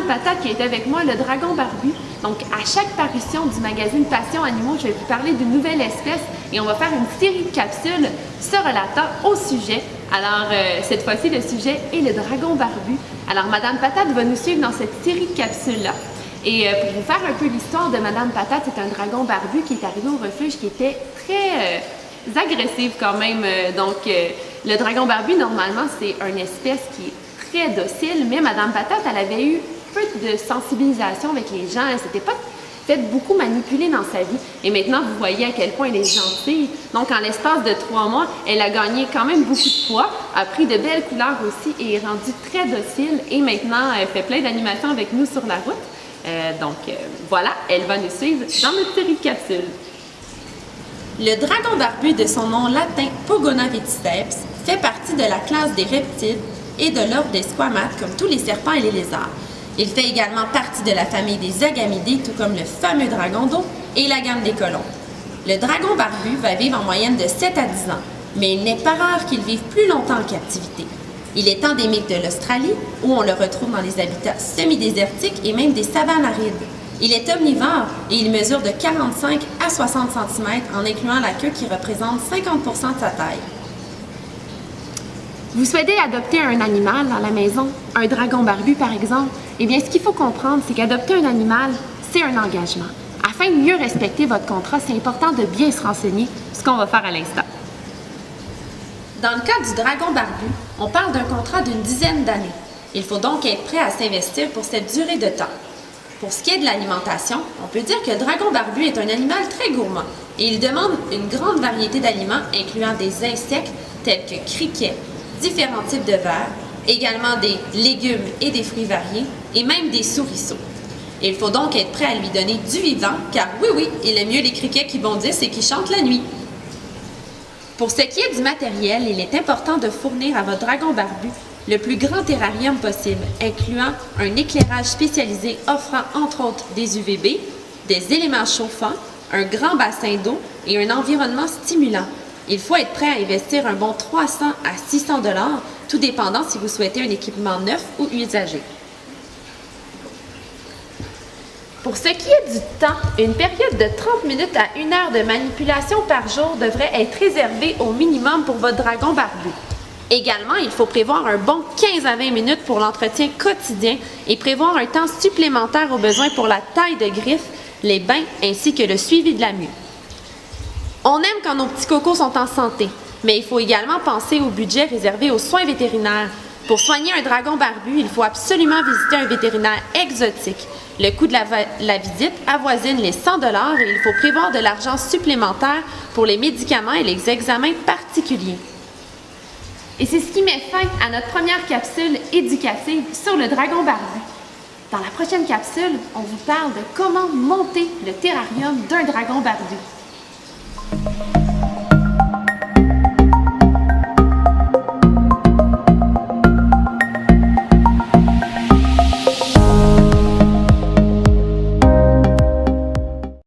Patate qui est avec moi, le dragon barbu. Donc, à chaque parution du magazine Passion Animaux, je vais vous parler d'une nouvelle espèce et on va faire une série de capsules se relatant au sujet. Alors, cette fois-ci, le sujet est le dragon barbu. Alors, Madame Patate va nous suivre dans cette série de capsules-là. Et pour vous faire un peu l'histoire de Madame Patate, c'est un dragon barbu qui est arrivé au refuge qui était très agressif quand même. Le dragon barbu, normalement, c'est une espèce qui est très docile, mais Madame Patate, elle avait eu peu de sensibilisation avec les gens. Elle s'était pas fait beaucoup manipuler dans sa vie. Et maintenant, vous voyez à quel point elle est gentille. Donc, en l'espace de 3 mois, elle a gagné quand même beaucoup de poids, a pris de belles couleurs aussi et est rendue très docile. Et maintenant, elle fait plein d'animations avec nous sur la route. Voilà, elle va nous suivre dans notre série de capsules. Le dragon barbu, de son nom latin Pogonaveticeps, fait partie de la classe des reptiles et de l'ordre des squamates, comme tous les serpents et les lézards. Il fait également partie de la famille des agamidés, tout comme le fameux dragon d'eau et la gamme des colons. Le dragon barbu va vivre en moyenne de 7 à 10 ans, mais il n'est pas rare qu'il vive plus longtemps en captivité. Il est endémique de l'Australie, où on le retrouve dans les habitats semi-désertiques et même des savanes arides. Il est omnivore et il mesure de 45 à 60 cm en incluant la queue qui représente 50 % de sa taille. Vous souhaitez adopter un animal dans la maison, un dragon barbu par exemple? Eh bien, ce qu'il faut comprendre, c'est qu'adopter un animal, c'est un engagement. Afin de mieux respecter votre contrat, c'est important de bien se renseigner, ce qu'on va faire à l'instant. Dans le cas du dragon barbu, on parle d'un contrat d'une dizaine d'années. Il faut donc être prêt à s'investir pour cette durée de temps. Pour ce qui est de l'alimentation, on peut dire que le dragon barbu est un animal très gourmand et il demande une grande variété d'aliments incluant des insectes tels que criquets, différents types de vers, également des légumes et des fruits variés et même des souriceaux. Il faut donc être prêt à lui donner du vivant car oui, il aime mieux les criquets qui bondissent et qui chantent la nuit. Pour ce qui est du matériel, il est important de fournir à votre dragon barbu le plus grand terrarium possible, incluant un éclairage spécialisé offrant entre autres des UVB, des éléments chauffants, un grand bassin d'eau et un environnement stimulant. Il faut être prêt à investir un bon 300 à 600 $, tout dépendant si vous souhaitez un équipement neuf ou usagé. Pour ce qui est du temps, une période de 30 minutes à 1 heure de manipulation par jour devrait être réservée au minimum pour votre dragon barbu. Également, il faut prévoir un bon 15 à 20 minutes pour l'entretien quotidien et prévoir un temps supplémentaire au besoin pour la taille de griffes, les bains ainsi que le suivi de la mue. On aime quand nos petits cocos sont en santé, mais il faut également penser au budget réservé aux soins vétérinaires. Pour soigner un dragon barbu, il faut absolument visiter un vétérinaire exotique. Le coût de la visite avoisine les 100 $ et il faut prévoir de l'argent supplémentaire pour les médicaments et les examens particuliers. Et c'est ce qui met fin à notre première capsule éducative sur le dragon barbu. Dans la prochaine capsule, on vous parle de comment monter le terrarium d'un dragon barbu.